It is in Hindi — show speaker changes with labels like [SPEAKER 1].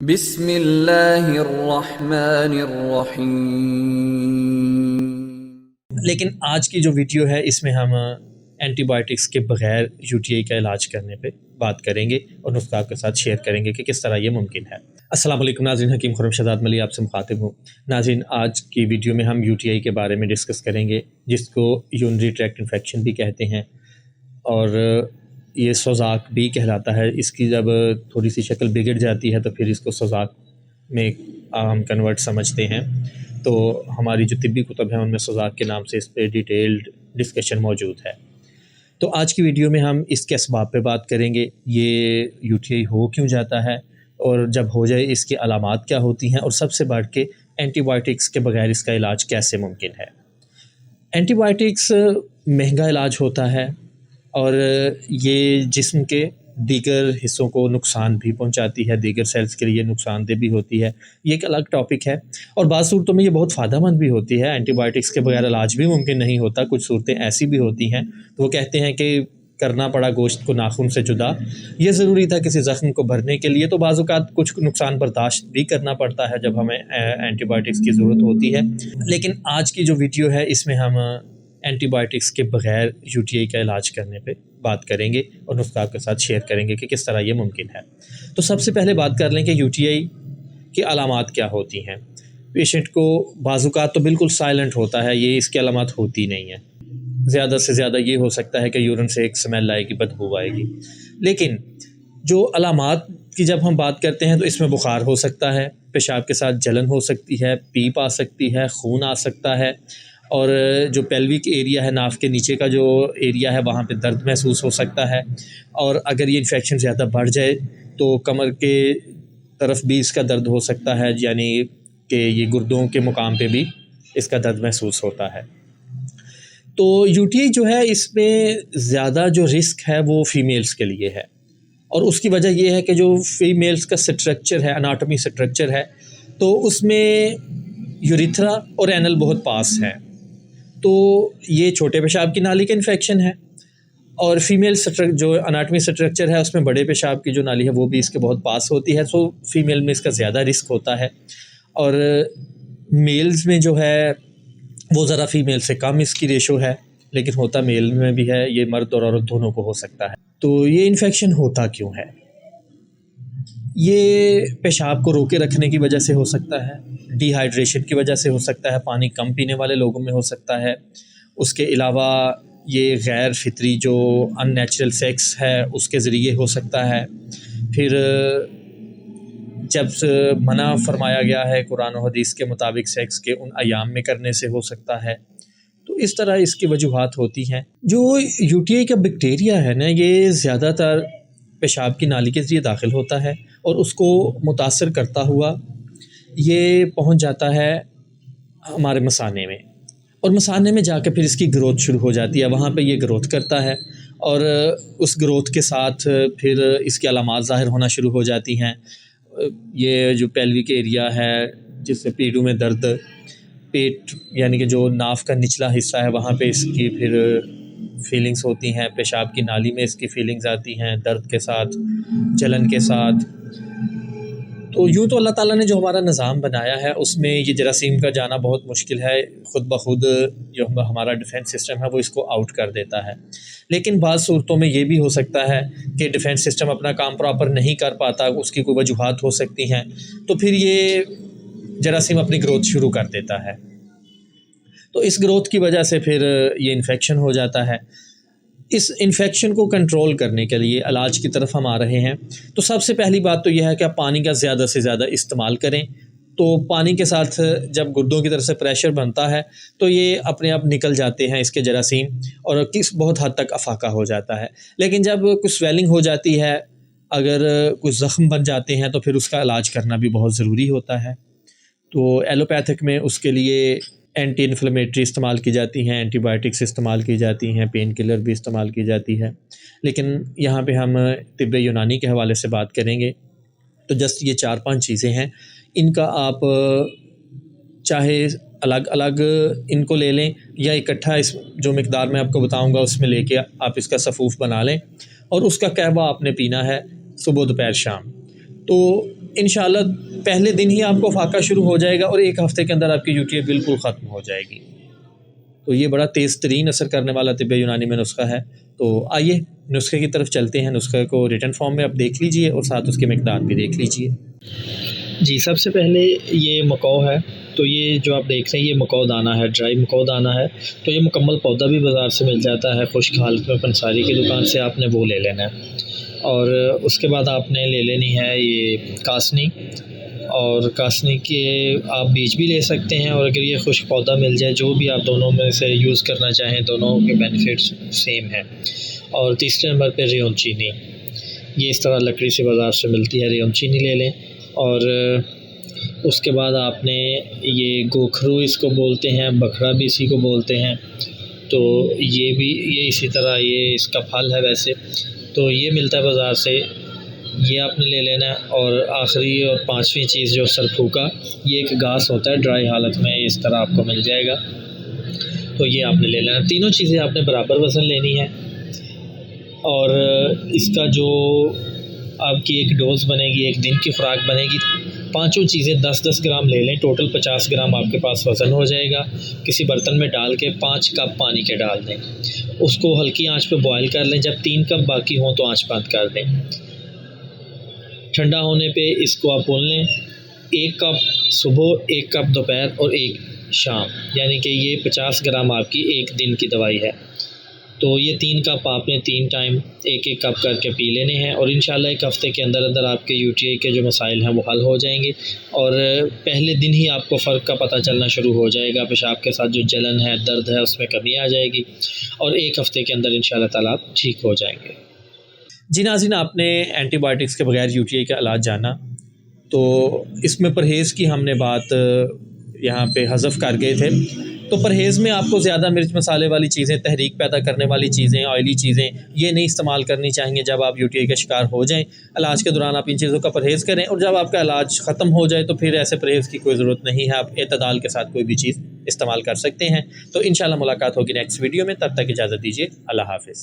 [SPEAKER 1] बिस्मिल्लाहिर्रहमानिर्रहीम।
[SPEAKER 2] लेकिन आज की जो वीडियो है इसमें हम एंटीबायोटिक्स के बगैर यूटीआई का इलाज करने पे बात करेंगे और नुस्खा आपके साथ शेयर करेंगे कि किस तरह ये मुमकिन है। अस्सलाम वालेकुम नाज़रीन, हकीम खुर्रम शहजाद मली आपसे मुखातिब हूँ। नाज़रीन, आज की वीडियो में हम यूटीआई के बारे में डिस्कस करेंगे, जिसको यूरिनरी ट्रैक्ट इन्फेक्शन भी कहते हैं और ये सोज़ाक भी कहलाता है। इसकी जब थोड़ी सी शक्ल बिगड़ जाती है तो फिर इसको सोज़ाक में हम कन्वर्ट समझते हैं। तो हमारी जो तिब्बी कुतब हैं उनमें सोज़ाक के नाम से इस पर डिटेल्ड डिस्कशन मौजूद है। तो आज की वीडियो में हम इसके असबाब पे बात करेंगे, ये यूटीआई हो क्यों जाता है और जब हो जाए इसकी अलामात क्या होती हैं, और सबसे बढ़ के एंटीबायोटिक्स के बगैर इसका इलाज कैसे मुमकिन है। एंटीबायोटिक्स महंगा इलाज होता है और ये जिस्म के दीगर हिस्सों को नुकसान भी पहुंचाती है, दीगर सेल्स के लिए नुकसानदेह भी होती है। ये एक अलग टॉपिक है और बाज़ सूरतों में ये बहुत फ़ायदेमंद भी होती है। एंटीबायोटिक्स के बगैर इलाज भी मुमकिन नहीं होता। कुछ सूरतें ऐसी भी होती हैं तो वो कहते हैं कि करना पड़ा गोश्त को नाखून से जुदा, ये ज़रूरी था किसी ज़ख्म को भरने के लिए। तो बाज़ औक़ात कुछ नुकसान बर्दाश्त भी करना पड़ता है जब हमें एंटीबायोटिक्स की ज़रूरत होती है। लेकिन आज की जो वीडियो है इसमें हम एंटीबायोटिक्स के बगैर यूटीआई का इलाज करने पे बात करेंगे और नुस्खा आपके साथ शेयर करेंगे कि किस तरह ये मुमकिन है। तो सबसे पहले बात कर लें कि यूटीआई की अलामात क्या होती हैं। पेशेंट को बाज़ुकात तो बिल्कुल साइलेंट होता है, ये इसकी अलामात होती नहीं है। ज़्यादा से ज़्यादा ये हो सकता है कि यूरिन से एक स्मेल आएगी, बदबू आएगी। लेकिन जो अलामात की जब हम बात करते हैं तो इसमें बुखार हो सकता है, पेशाब के साथ जलन हो सकती है, पीप आ सकती है, खून आ सकता है, और जो पेल्विक एरिया है, नाफ के नीचे का जो एरिया है, वहाँ पे दर्द महसूस हो सकता है। और अगर ये इन्फेक्शन ज़्यादा बढ़ जाए तो कमर के तरफ भी इसका दर्द हो सकता है, यानी कि ये गुर्दों के मुकाम पे भी इसका दर्द महसूस होता है। तो यूटीआई जो है इसमें ज़्यादा जो रिस्क है वो फ़ीमेल्स के लिए है, और उसकी वजह ये है कि जो फ़ीमेल्स का स्ट्रक्चर है, अनाटॉमी स्ट्रक्चर है, तो उसमें यूरिथ्रा और एनल बहुत पास है। तो ये छोटे पेशाब की नाली का इन्फेक्शन है, और फीमेल जो अनाटमी स्ट्रक्चर है उसमें बड़े पेशाब की जो नाली है वो भी इसके बहुत पास होती है। तो फीमेल में इसका ज़्यादा रिस्क होता है, और मेल्स में जो है वो ज़रा फीमेल से कम इसकी रेशो है, लेकिन होता मेल में भी है। ये मर्द और औरत दोनों को हो सकता है। तो ये इन्फेक्शन होता क्यों है? ये पेशाब को रोके रखने की वजह से हो सकता है, डिहाइड्रेशन की वजह से हो सकता है, पानी कम पीने वाले लोगों में हो सकता है। उसके अलावा ये गैर फितरी जो अननेचुरल सेक्स है उसके ज़रिए हो सकता है। फिर जब मना फरमाया गया है कुरान और हदीस के मुताबिक सेक्स के उन अयाम में करने से हो सकता है। तो इस तरह इसकी वजूहात होती हैं। जो यूटीआई का बैक्टीरिया है ना, ये ज़्यादातर पेशाब की नाली के ज़रिए दाखिल होता है और उसको मुतासर करता हुआ ये पहुंच जाता है हमारे मसाने में, और मसाने में जाकर फिर इसकी ग्रोथ शुरू हो जाती है। वहाँ पे ये ग्रोथ करता है और उस ग्रोथ के साथ फिर इसकी अलामात ज़ाहिर होना शुरू हो जाती हैं। ये जो पेल्विक एरिया है, जिससे पेटों में दर्द, पेट यानी कि जो नाफ का निचला हिस्सा है वहाँ पे इसकी फिर फीलिंग्स होती हैं। पेशाब की नाली में इसकी फीलिंग्स आती हैं, दर्द के साथ, जलन के साथ। तो यूँ तो अल्लाह ताला ने जो हमारा निज़ाम बनाया है उसमें ये जरासीम का जाना बहुत मुश्किल है। ख़ुद ब खुद जो हमारा डिफेंस सिस्टम है वो इसको आउट कर देता है। लेकिन बाज़ सूरतों में ये भी हो सकता है कि डिफेंस सिस्टम अपना काम प्रॉपर नहीं कर पाता, उसकी कोई वजूहात हो सकती हैं, तो फिर ये जरासीम अपनी ग्रोथ शुरू कर देता है। तो इस ग्रोथ की वजह से फिर ये इन्फेक्शन हो जाता है। इस इन्फेक्शन को कंट्रोल करने के लिए इलाज की तरफ हम आ रहे हैं। तो सबसे पहली बात तो यह है कि आप पानी का ज़्यादा से ज़्यादा इस्तेमाल करें। तो पानी के साथ जब गुर्दों की तरफ से प्रेशर बनता है तो ये अपने आप निकल जाते हैं इसके जरासीम, और बहुत हद तक अफाका हो जाता है। लेकिन जब कुछ स्वेलिंग हो जाती है, अगर कुछ ज़ख्म बन जाते हैं, तो फिर उसका इलाज करना भी बहुत ज़रूरी होता है। तो एलोपैथिक में उसके लिए एंटी इन्फ्लेमेटरी इस्तेमाल की जाती हैं, एंटीबायोटिक्स इस्तेमाल की जाती हैं, पेन किलर भी इस्तेमाल की जाती है। लेकिन यहाँ पे हम तिब्ब यूनानी के हवाले से बात करेंगे। तो जस्ट ये 4-5 चीज़ें हैं, इनका आप चाहे अलग अलग इनको ले लें या इकट्ठा इस जो मिकदार मैं आपको बताऊँगा उसमें लेके आप इसका सफ़ूफ़ बना लें, और उसका कहवा आपने पीना है सुबह दोपहर शाम। तो इंशाल्लाह पहले दिन ही आपको फाका शुरू हो जाएगा और एक हफ़्ते के अंदर आपकी यूटीआई बिल्कुल ख़त्म हो जाएगी। तो ये बड़ा तेज़ तरीन असर करने वाला तिब्बे यूनानी में नुस्खा है। तो आइए नुस्खे की तरफ चलते हैं। नुस्खे को रिटन फॉर्म में आप देख लीजिए और साथ उसकी मिकदार भी देख लीजिए।
[SPEAKER 1] जी, सबसे पहले ये मकौ है। तो ये जो आप देख रहे हैं ये मकौ दाना है, ड्राई मकौ दाना है। तो ये मुकम्मल पौधा भी बाज़ार से मिल जाता है खुश्क हालत में, पंसारी की दुकान से आपने वो ले लेना है। और उसके बाद आपने ले लेनी है ये कासनी, और कासनी के आप बीज भी ले सकते हैं, और अगर ये खुश्क पौधा मिल जाए, जो भी आप दोनों में से यूज़ करना चाहें, दोनों के बेनिफिट्स सेम हैं। और तीसरे नंबर पे रेयन चीनी, ये इस तरह लकड़ी से बाज़ार से मिलती है, रेयन चीनी ले लें। और उसके बाद आपने ये गोखरू इसको बोलते हैं, बखड़ा भी इसी को बोलते हैं। तो ये इसी तरह ये इसका फल है वैसे, तो ये मिलता है बाज़ार से, ये आपने ले लेना है। और आखिरी और पांचवी चीज़ जो सरफूका, ये एक घास होता है ड्राई हालत में, इस तरह आपको मिल जाएगा। तो ये आपने ले लेना। तीनों चीज़ें आपने बराबर वज़न लेनी है, और इसका जो आपकी एक डोज़ बनेगी, एक दिन की खुराक बनेगी। पांचों चीज़ें 10-10 ग्राम ले लें, टोटल 50 ग्राम आपके पास वज़न हो जाएगा। किसी बर्तन में डाल के 5 कप पानी के डाल दें, उसको हल्की आंच पे बॉयल कर लें। जब 3 कप बाकी हों तो आंच बंद कर दें। ठंडा होने पे इसको आप भून लें। 1 कप सुबह, 1 कप दोपहर और 1 शाम, यानी कि ये 50 ग्राम आपकी एक दिन की दवाई है। तो ये 3 कप आपने 3 टाइम 1-1 कप करके पी लेने हैं, और इंशाल्लाह एक हफ़्ते के अंदर अंदर आपके यूटीआई के जो मसाइल हैं वो हल हो जाएंगे। और पहले दिन ही आपको फ़र्क का पता चलना शुरू हो जाएगा। पेशाब के साथ जो जलन है, दर्द है, उसमें कमी आ जाएगी, और एक हफ़्ते के अंदर इंशाल्लाह ताला आप ठीक हो जाएंगे।
[SPEAKER 2] जी नाज़रीन, आपने एंटीबायोटिक्स के बगैर यूटीआई का इलाज जाना। तो इसमें परहेज़ की हमने बात यहाँ पे हज़फ कर गए थे। तो परहेज़ में आपको ज़्यादा मिर्च मसाले वाली चीज़ें, तहरीक पैदा करने वाली चीज़ें, ऑयली चीज़ें, ये नहीं इस्तेमाल करनी चाहिए जब आप यूटीआई का शिकार हो जाएं। इलाज के दौरान आप इन चीज़ों का परहेज़ करें, और जब आपका इलाज ख़त्म हो जाए तो फिर ऐसे परहेज़ की कोई ज़रूरत नहीं है। आप एतदाल के साथ कोई भी चीज़ इस्तेमाल कर सकते हैं। तो इंशाल्लाह मुलाकात होगी नेक्स्ट वीडियो में। तब तक इजाज़त दीजिए। अल्लाह हाफ़िज़।